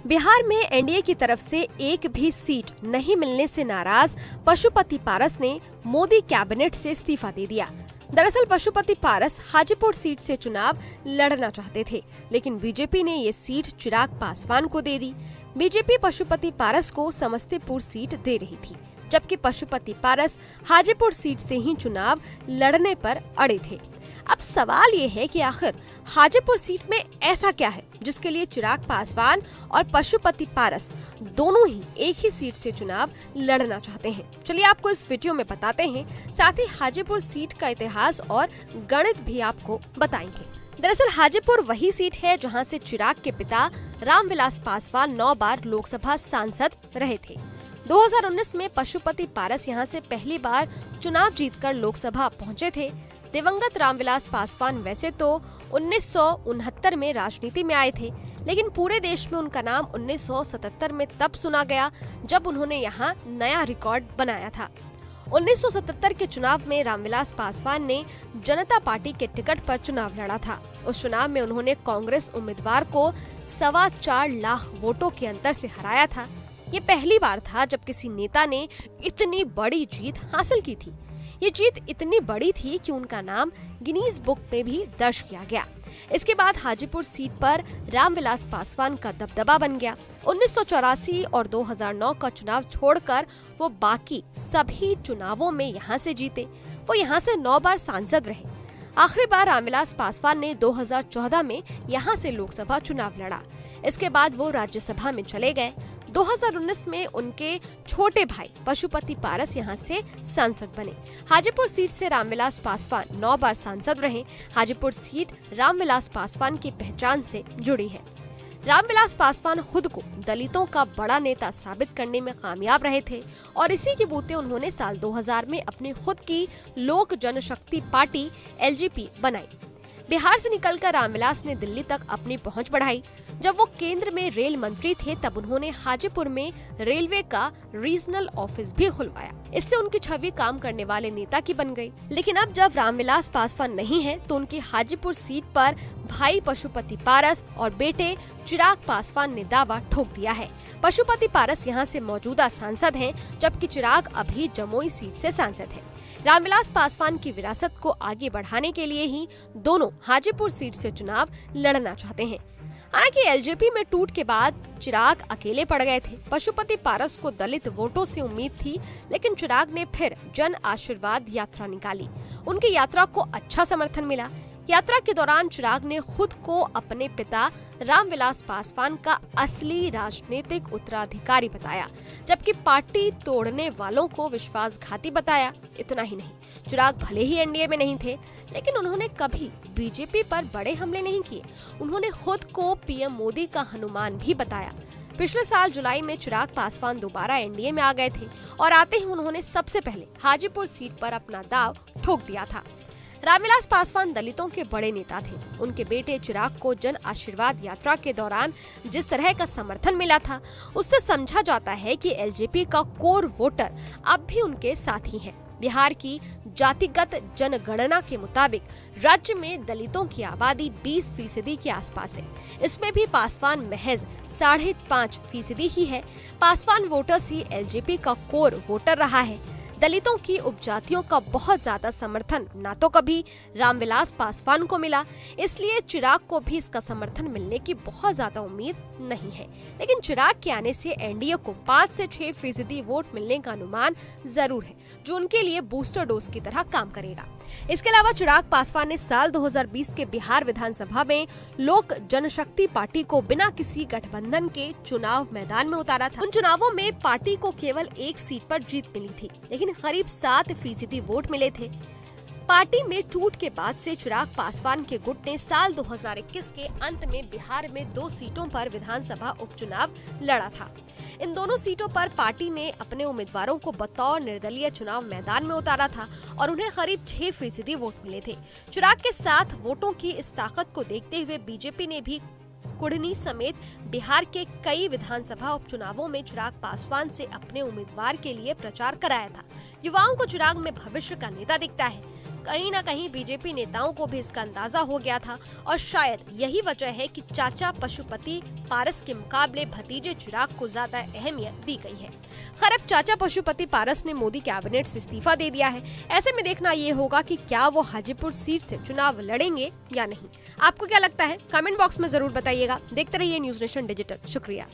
बिहार में एनडीए की तरफ से एक भी सीट नहीं मिलने से नाराज पशुपति पारस ने मोदी कैबिनेट से इस्तीफा दे दिया। दरअसल पशुपति पारस हाजीपुर सीट से चुनाव लड़ना चाहते थे, लेकिन बीजेपी ने ये सीट चिराग पासवान को दे दी। बीजेपी पशुपति पारस को समस्तीपुर सीट दे रही थी, जबकि पशुपति पारस हाजीपुर सीट से ही चुनाव लड़ने पर अड़े थे। अब सवाल ये है कि आखिर हाजीपुर सीट में ऐसा क्या है जिसके लिए चिराग पासवान और पशुपति पारस दोनों ही एक ही सीट से चुनाव लड़ना चाहते हैं। चलिए आपको इस वीडियो में बताते हैं, साथ ही हाजीपुर सीट का इतिहास और गणित भी आपको बताएंगे। दरअसल हाजीपुर वही सीट है जहां से चिराग के पिता रामविलास पासवान 9 बार लोकसभा सांसद रहे थे। 2019 में पशुपति पारस यहां से पहली बार चुनाव जीतकर लोकसभा पहुंचे थे। दिवंगत रामविलास पासवान वैसे तो 1969 में राजनीति में आए थे, लेकिन पूरे देश में उनका नाम 1977 में तब सुना गया जब उन्होंने यहाँ नया रिकॉर्ड बनाया था। 1977 के चुनाव में रामविलास पासवान ने जनता पार्टी के टिकट पर चुनाव लड़ा था। उस चुनाव में उन्होंने कांग्रेस उम्मीदवार को 4.25 लाख वोटों के अंतर से हराया था। ये पहली बार था जब किसी नेता ने इतनी बड़ी जीत हासिल की थी। ये जीत इतनी बड़ी थी कि उनका नाम गिनीज बुक में भी दर्ज किया गया। इसके बाद हाजीपुर सीट पर रामविलास पासवान का दबदबा बन गया। 1984 और 2009 का चुनाव छोड़कर वो बाकी सभी चुनावों में यहाँ से जीते। वो यहाँ से 9 बार सांसद रहे। आखिरी बार रामविलास पासवान ने 2014 में यहाँ से लोकसभा चुनाव लड़ा। इसके बाद वो राज्यसभा में चले गए। 2019 में उनके छोटे भाई पशुपति पारस यहाँ से सांसद बने। हाजीपुर सीट से रामविलास पासवान 9 बार सांसद रहे। हाजीपुर सीट रामविलास पासवान की पहचान से जुड़ी है। रामविलास पासवान खुद को दलितों का बड़ा नेता साबित करने में कामयाब रहे थे और इसी के बूते उन्होंने साल 2000 में अपनी खुद की लोक जनशक्ति पार्टी एलजेपी बनाई। बिहार से निकलकर रामविलास ने दिल्ली तक अपनी पहुंच बढ़ाई। जब वो केंद्र में रेल मंत्री थे तब उन्होंने हाजीपुर में रेलवे का रीजनल ऑफिस भी खुलवाया। इससे उनकी छवि काम करने वाले नेता की बन गई। लेकिन अब जब रामविलास पासवान नहीं है तो उनकी हाजीपुर सीट पर भाई पशुपति पारस और बेटे चिराग पासवान ने दावा ठोक दिया है। पशुपति पारस यहाँ से मौजूदा सांसद हैं, जबकि चिराग अभी जमुई सीट से सांसद हैं। रामविलास पासवान की विरासत को आगे बढ़ाने के लिए ही दोनों हाजीपुर सीट से चुनाव लड़ना चाहते हैं। हालांकि एलजेपी में टूट के बाद चिराग अकेले पड़ गए थे। पशुपति पारस को दलित वोटों से उम्मीद थी, लेकिन चिराग ने फिर जन आशीर्वाद यात्रा निकाली। उनकी यात्रा को अच्छा समर्थन मिला। यात्रा के दौरान चिराग ने खुद को अपने पिता रामविलास पासवान का असली राजनीतिक उत्तराधिकारी बताया, जबकि पार्टी तोड़ने वालों को विश्वासघाती बताया। इतना ही नहीं, चिराग भले ही एनडीए में नहीं थे, लेकिन उन्होंने कभी बीजेपी पर बड़े हमले नहीं किए। उन्होंने खुद को पीएम मोदी का हनुमान भी बताया। पिछले साल जुलाई में चिराग पासवान दोबारा एनडीए में आ गए थे और आते ही उन्होंने सबसे पहले हाजीपुर सीट पर अपना दाव ठोक दिया था। रामविलास पासवान दलितों के बड़े नेता थे। उनके बेटे चिराग को जन आशीर्वाद यात्रा के दौरान जिस तरह का समर्थन मिला था, उससे समझा जाता है कि एलजेपी का कोर वोटर अब भी उनके साथ ही है। बिहार की जातिगत जनगणना के मुताबिक राज्य में दलितों की आबादी 20% के आसपास है। इसमें भी पासवान महज 5.5% ही है। पासवान वोटर्स ही एलजेपी का कोर वोटर रहा है। दलितों की उपजातियों का बहुत ज्यादा समर्थन ना तो कभी रामविलास पासवान को मिला, इसलिए चिराग को भी इसका समर्थन मिलने की बहुत ज्यादा उम्मीद नहीं है। लेकिन चिराग के आने से एनडीए को 5 से 6% वोट मिलने का अनुमान जरूर है, जो उनके लिए बूस्टर डोज की तरह काम करेगा। इसके अलावा चिराग पासवान ने साल 2020 के बिहार विधानसभा में लोक जनशक्ति पार्टी को बिना किसी गठबंधन के चुनाव मैदान में उतारा था। उन चुनावों में पार्टी को केवल एक सीट पर जीत मिली थी, लेकिन करीब 7% वोट मिले थे। पार्टी में टूट के बाद से चिराग पासवान के गुट ने साल 2021 के अंत में बिहार में 2 सीटों पर विधानसभा उपचुनाव लड़ा था। इन दोनों सीटों पर पार्टी ने अपने उम्मीदवारों को बतौर निर्दलीय चुनाव मैदान में उतारा था और उन्हें करीब 6% वोट मिले थे। चिराग के साथ वोटों की इस ताकत को देखते हुए बीजेपी ने भी कुढ़नी समेत बिहार के कई विधानसभा उपचुनावों में चिराग पासवान से अपने उम्मीदवार के लिए प्रचार कराया था। युवाओं को चिराग में भविष्य का नेता दिखता है। कहीं न कहीं बीजेपी नेताओं को भी इसका अंदाजा हो गया था और शायद यही वजह है कि चाचा पशुपति पारस के मुकाबले भतीजे चिराग को ज्यादा अहमियत दी गई है। खैर, अब चाचा पशुपति पारस ने मोदी कैबिनेट से इस्तीफा दे दिया है। ऐसे में देखना ये होगा कि क्या वो हाजीपुर सीट से चुनाव लड़ेंगे या नहीं। आपको क्या लगता है? कमेंट बॉक्स में जरूर बताइएगा। देखते रहिए न्यूज़ नेशन डिजिटल। शुक्रिया।